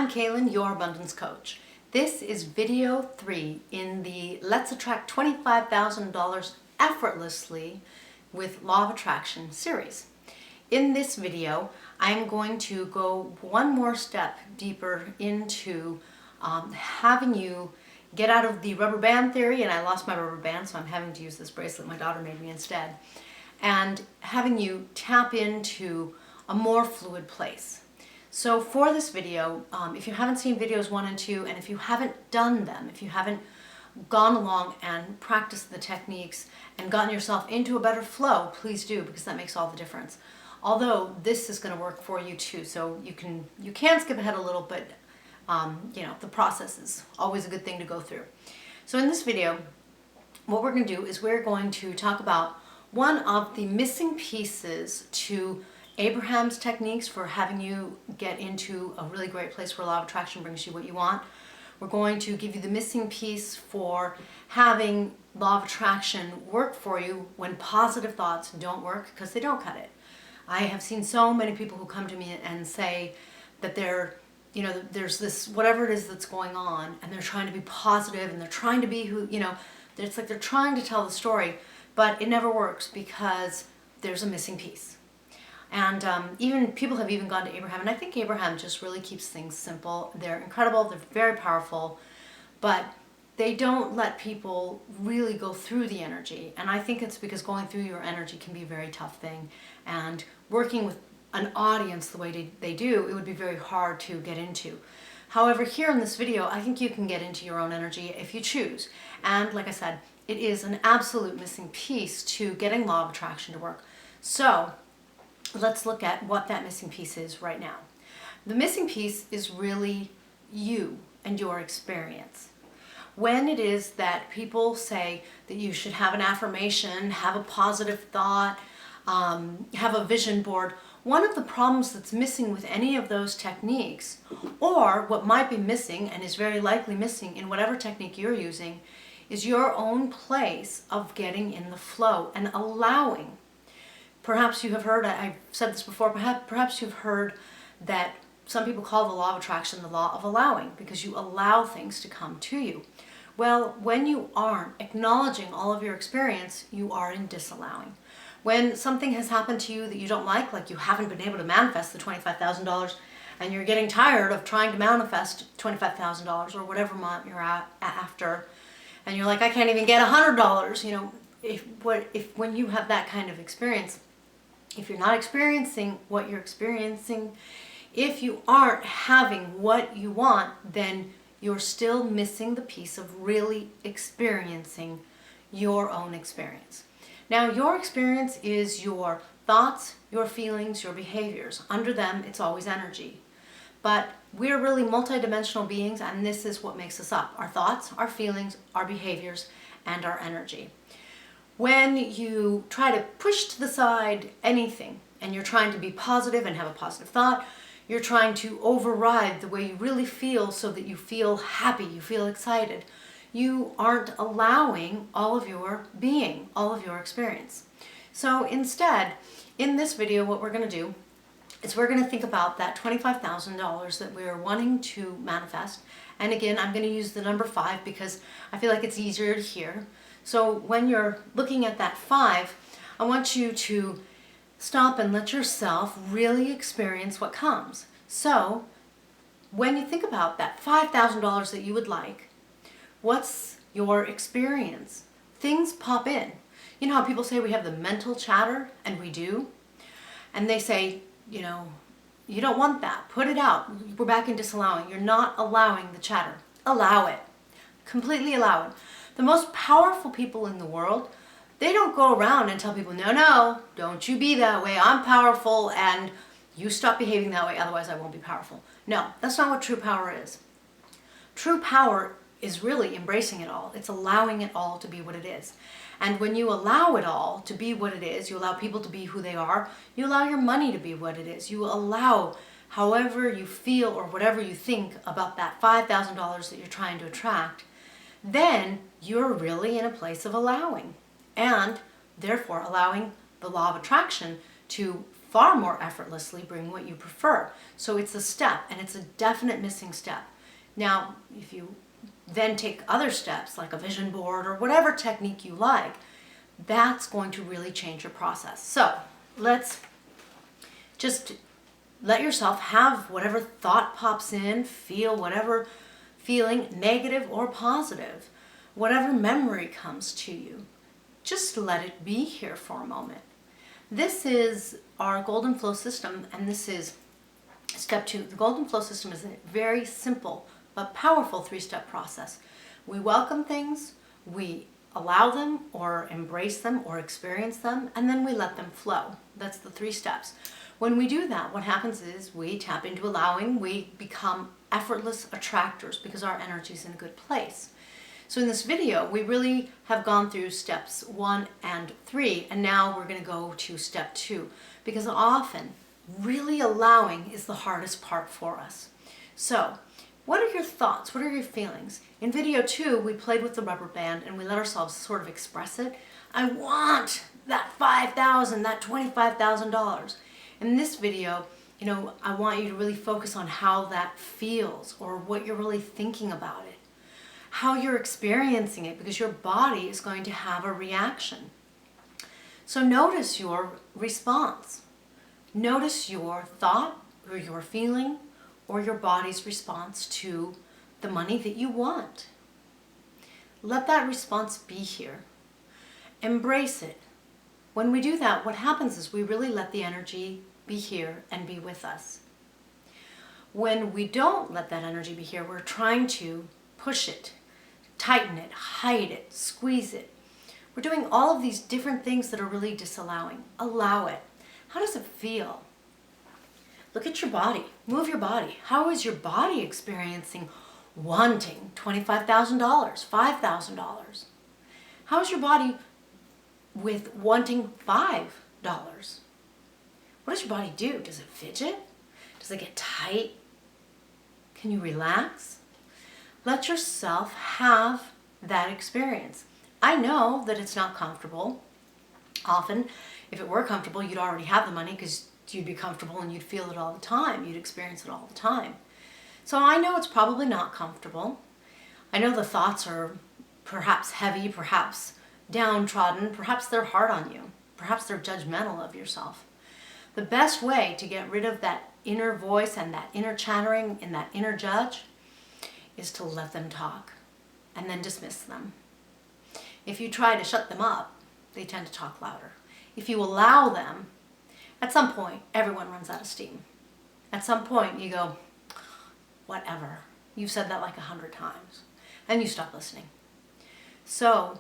I'm Kaylin, your abundance coach. This is video 3 in the Let's Attract $25,000 Effortlessly with Law of Attraction series. In this video, I'm going to go one more step deeper into having you get out of the rubber band theory, and I lost my rubber band, so I'm having to use this bracelet my daughter made me instead, and having you tap into a more fluid place. So for this video, if you haven't seen videos 1 and 2, and if you haven't done them, if you haven't gone along and practiced the techniques and gotten yourself into a better flow, please do, because that makes all the difference. Although this is going to work for you too, so you can skip ahead a little, but the process is always a good thing to go through. So in this video, what we're going to do is we're going to talk about one of the missing pieces to Abraham's techniques for having you get into a really great place where law of attraction brings you what you want. We're going to give you the missing piece for having law of attraction work for you when positive thoughts don't work, because they don't cut it. I have seen so many people who come to me and say that there's this, whatever it is that's going on, and they're trying to be positive and they're trying to be who, it's like they're trying to tell the story, but it never works because there's a missing piece. And even people have even gone to Abraham, and I think Abraham just really keeps things simple. They're incredible, they're very powerful, but they don't let people really go through the energy. And I think it's because going through your energy can be a very tough thing. And working with an audience the way they do, it would be very hard to get into. However, here in this video, I think you can get into your own energy if you choose. And like I said, it is an absolute missing piece to getting law of attraction to work. So let's look at what that missing piece is right now. The missing piece is really you and your experience. When it is that people say that you should have an affirmation, have a positive thought, have a vision board, one of the problems that's missing with any of those techniques, or what might be missing and is very likely missing in whatever technique you're using, is your own place of getting in the flow and allowing. Perhaps you have heard, I've said this before, perhaps you've heard that some people call the law of attraction the law of allowing, because you allow things to come to you. Well, when you aren't acknowledging all of your experience, you are in disallowing. When something has happened to you that you don't like you haven't been able to manifest the $25,000, and you're getting tired of trying to manifest $25,000 or whatever amount you're after, and you're like, I can't even get $100, when you have that kind of experience, if you're not experiencing what you're experiencing, if you aren't having what you want, then you're still missing the piece of really experiencing your own experience. Now, your experience is your thoughts, your feelings, your behaviors. Under them, it's always energy. But we're really multidimensional beings, and this is what makes us up. Our thoughts, our feelings, our behaviors, and our energy. When you try to push to the side anything, and you're trying to be positive and have a positive thought, you're trying to override the way you really feel so that you feel happy, you feel excited, you aren't allowing all of your being, all of your experience. So instead, in this video, what we're going to do is we're going to think about that $25,000 that we're wanting to manifest. And again, I'm going to use the number 5 because I feel like it's easier to hear. So when you're looking at that 5, I want you to stop and let yourself really experience what comes. So when you think about that $5,000 that you would like, what's your experience? Things pop in. You know how people say we have the mental chatter, and we do? And they say, you don't want that. Put it out. We're back in disallowing. You're not allowing the chatter. Allow it. Completely allow it. The most powerful people in the world, they don't go around and tell people, no, don't you be that way. I'm powerful, and you stop behaving that way, otherwise I won't be powerful. No, that's not what true power is. True power is really embracing it all. It's allowing it all to be what it is. And when you allow it all to be what it is, you allow people to be who they are, you allow your money to be what it is, you allow however you feel or whatever you think about that $5,000 that you're trying to attract, then you're really in a place of allowing, and therefore allowing the law of attraction to far more effortlessly bring what you prefer. So it's a step, and it's a definite missing step. Now, if you then take other steps like a vision board or whatever technique you like, that's going to really change your process. So let's just let yourself have whatever thought pops in, feel whatever feeling, negative or positive, whatever memory comes to you. Just let it be here for a moment. This is our golden flow system, and this is step 2. The golden flow system is a very simple but powerful 3-step process. We welcome things, we allow them or embrace them or experience them, and then we let them flow. That's the 3 steps. When we do that, what happens is we tap into allowing, we become effortless attractors because our energy is in a good place. So in this video, we really have gone through steps 1 and 3, and now we're going to go to step 2, because often really allowing is the hardest part for us. So what are your thoughts? What are your feelings? In video 2, we played with the rubber band and we let ourselves sort of express it. I want that $5,000, that $25,000. In this video, I want you to really focus on how that feels or what you're really thinking about it, how you're experiencing it, because your body is going to have a reaction. So notice your response. Notice your thought or your feeling or your body's response to the money that you want. Let that response be here. Embrace it. When we do that, what happens is we really let the energy be here and be with us. When we don't let that energy be here, we're trying to push it, tighten it, hide it, squeeze it. We're doing all of these different things that are really disallowing. Allow it. How does it feel? Look at your body. Move your body. How is your body experiencing wanting $25,000, $5,000? How is your body with wanting $5? What does your body do? Does it fidget? Does it get tight? Can you relax? Let yourself have that experience. I know that it's not comfortable. Often, if it were comfortable, you'd already have the money because you'd be comfortable and you'd feel it all the time. You'd experience it all the time. So I know it's probably not comfortable. I know the thoughts are perhaps heavy, perhaps downtrodden, perhaps they're hard on you. Perhaps they're judgmental of yourself. The best way to get rid of that inner voice and that inner chattering and that inner judge is to let them talk and then dismiss them. If you try to shut them up, they tend to talk louder. If you allow them, at some point, everyone runs out of steam. At some point, you go, whatever. You've said that like 100 times, and you stop listening. So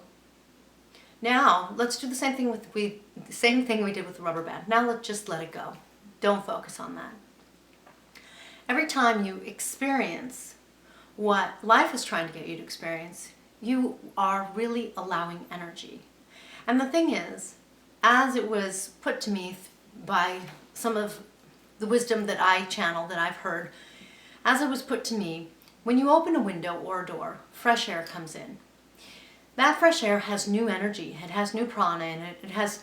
now let's do the same thing we did with the rubber band. Now let's just let it go. Don't focus on that. Every time you experience what life is trying to get you to experience, you are really allowing energy. And the thing is, as it was put to me by some of the wisdom that I channel, that I've heard, as it was put to me, when you open a window or a door, fresh air comes in. That fresh air has new energy, it has new prana in it, it has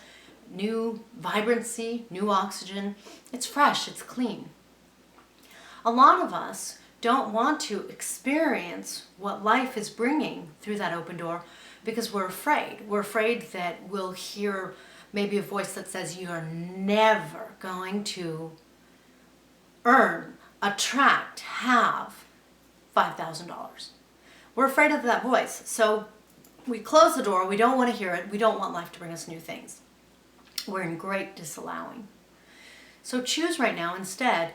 new vibrancy, new oxygen. It's fresh, it's clean. A lot of us don't want to experience what life is bringing through that open door because we're afraid. We're afraid that we'll hear maybe a voice that says you're never going to earn, attract, have $5,000. We're afraid of that voice. So we close the door, we don't want to hear it, we don't want life to bring us new things. We're in great disallowing. So choose right now instead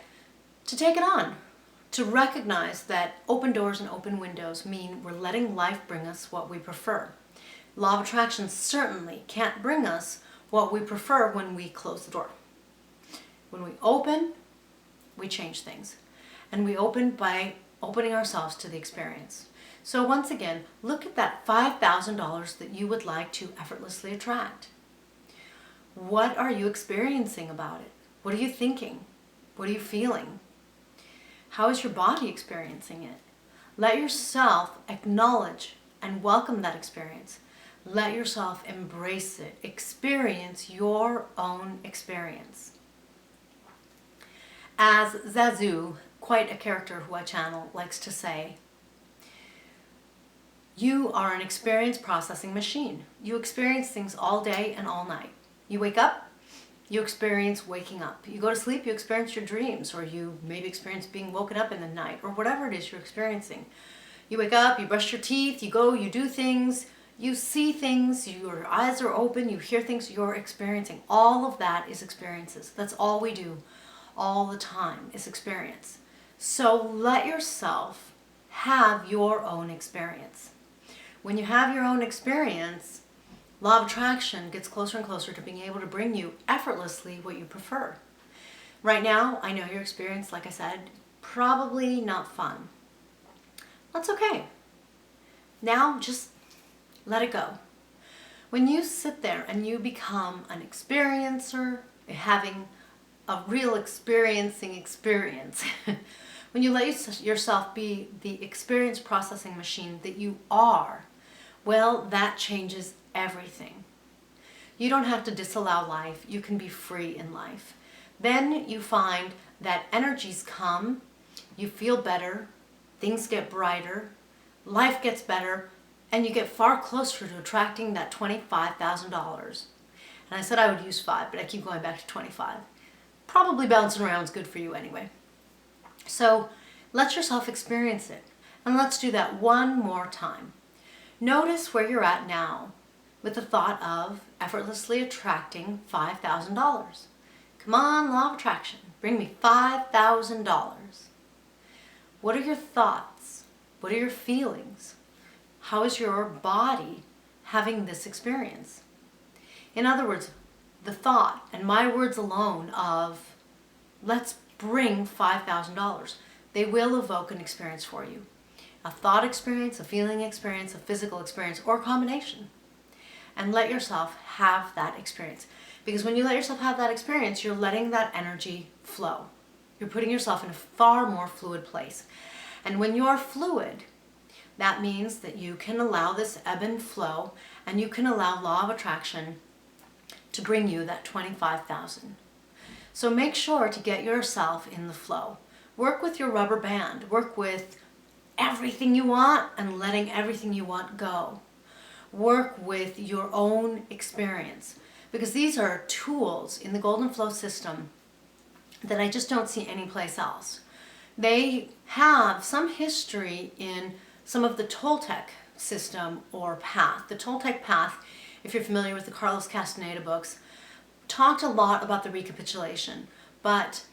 to take it on, to recognize that open doors and open windows mean we're letting life bring us what we prefer. Law of attraction certainly can't bring us what we prefer when we close the door. When we open, we change things. And we open by opening ourselves to the experience. So once again, look at that $5,000 that you would like to effortlessly attract. What are you experiencing about it? What are you thinking? What are you feeling? How is your body experiencing it? Let yourself acknowledge and welcome that experience. Let yourself embrace it. Experience your own experience. As Zazu, quite a character who I channel, likes to say, you are an experience processing machine. You experience things all day and all night. You wake up, you experience waking up. You go to sleep, you experience your dreams, or you maybe experience being woken up in the night, or whatever it is you're experiencing. You wake up, you brush your teeth, you go, you do things, you see things, your eyes are open, you hear things, you're experiencing. All of that is experiences. That's all we do all the time is experience. So let yourself have your own experience. When you have your own experience, law of attraction gets closer and closer to being able to bring you effortlessly what you prefer. Right now, I know your experience, like I said, probably not fun. That's okay. Now just let it go. When you sit there and you become an experiencer, having a real experiencing experience, when you let yourself be the experience processing machine that you are, well, that changes everything. You don't have to disallow life. You can be free in life. Then you find that energies come, you feel better, things get brighter, life gets better, and you get far closer to attracting that $25,000. And I said I would use 5, but I keep going back to 25. Probably bouncing around is good for you anyway. So let yourself experience it. And let's do that one more time. Notice where you're at now with the thought of effortlessly attracting $5,000. Come on, law of attraction, bring me $5,000. What are your thoughts? What are your feelings? How is your body having this experience? In other words, the thought and my words alone of let's bring $5,000, they will evoke an experience for you. A thought experience, a feeling experience, a physical experience, or a combination. And let yourself have that experience. Because when you let yourself have that experience, you're letting that energy flow. You're putting yourself in a far more fluid place. And when you're fluid, that means that you can allow this ebb and flow, and you can allow law of attraction to bring you that $25,000. So make sure to get yourself in the flow. Work with your rubber band. Work with everything you want and letting everything you want go. Work with your own experience, because these are tools in the Golden Flow system that I just don't see anyplace else. They have some history in some of the Toltec system or path. The Toltec path, if you're familiar with the Carlos Castaneda books, talked a lot about the recapitulation, but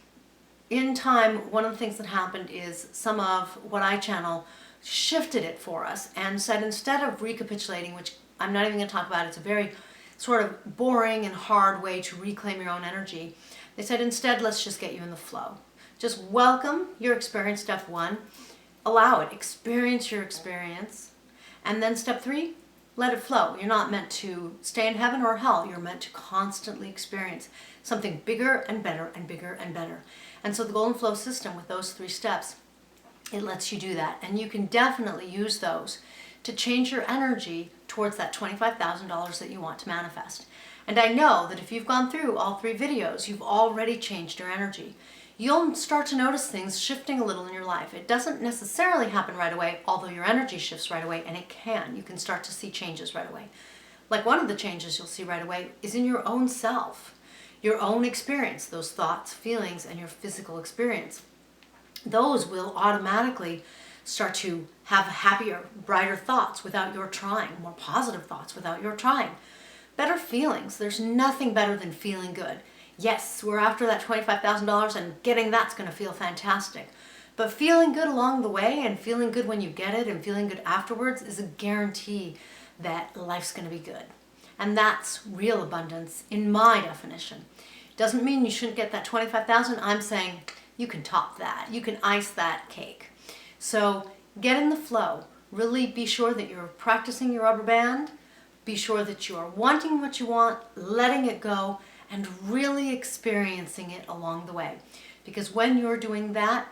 in time, one of the things that happened is some of what I channel shifted it for us and said instead of recapitulating, which I'm not even going to talk about, it's a very sort of boring and hard way to reclaim your own energy. They said instead, let's just get you in the flow. Just welcome your experience, step 1. Allow it, experience your experience. And then step 3, let it flow. You're not meant to stay in heaven or hell. You're meant to constantly experience something bigger and better and bigger and better. And so the Golden Flow system with those 3 steps, it lets you do that. And you can definitely use those to change your energy towards that $25,000 that you want to manifest. And I know that if you've gone through all 3 videos, you've already changed your energy. You'll start to notice things shifting a little in your life. It doesn't necessarily happen right away, although your energy shifts right away, and it can. You can start to see changes right away. Like one of the changes you'll see right away is in your own self, your own experience, those thoughts, feelings, and your physical experience. Those will automatically start to have happier, brighter thoughts without your trying, more positive thoughts without your trying. Better feelings. There's nothing better than feeling good. Yes, we're after that $25,000 and getting that's going to feel fantastic. But feeling good along the way and feeling good when you get it and feeling good afterwards is a guarantee that life's going to be good. And that's real abundance in my definition. Doesn't mean you shouldn't get that $25,000. I'm saying you can top that. You can ice that cake. So get in the flow. Really be sure that you're practicing your rubber band. Be sure that you are wanting what you want, letting it go, and really experiencing it along the way. Because when you're doing that,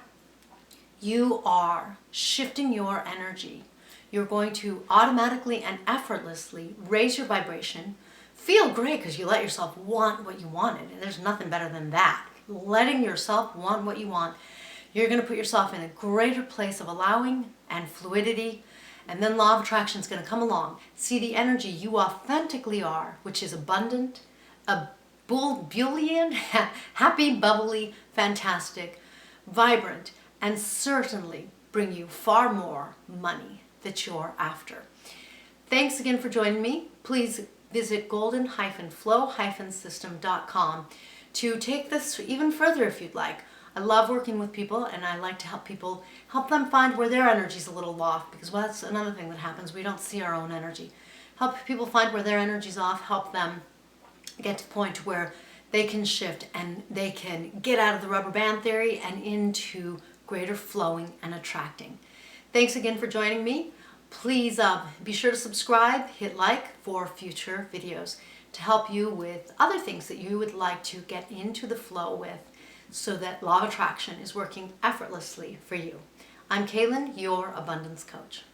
you are shifting your energy. You're going to automatically and effortlessly raise your vibration, feel great because you let yourself want what you wanted, and there's nothing better than that. letting yourself want what you want, you're going to put yourself in a greater place of allowing and fluidity. And then law of attraction is going to come along. See the energy you authentically are, which is abundant, ebullient, happy, bubbly, fantastic, vibrant, and certainly bring you far more money that you're after. Thanks again for joining me. Please visit golden-flow-system.com to take this even further if you'd like. I love working with people, and I like to help people, help them find where their energy's a little off, because that's another thing that happens. We don't see our own energy. Help people find where their energy's off, help them get to the point where they can shift and they can get out of the rubber band theory and into greater flowing and attracting. Thanks again for joining me. Please be sure to subscribe, hit like for future videos to help you with other things that you would like to get into the flow with, so that law of attraction is working effortlessly for you. I'm Kaylin, your abundance coach.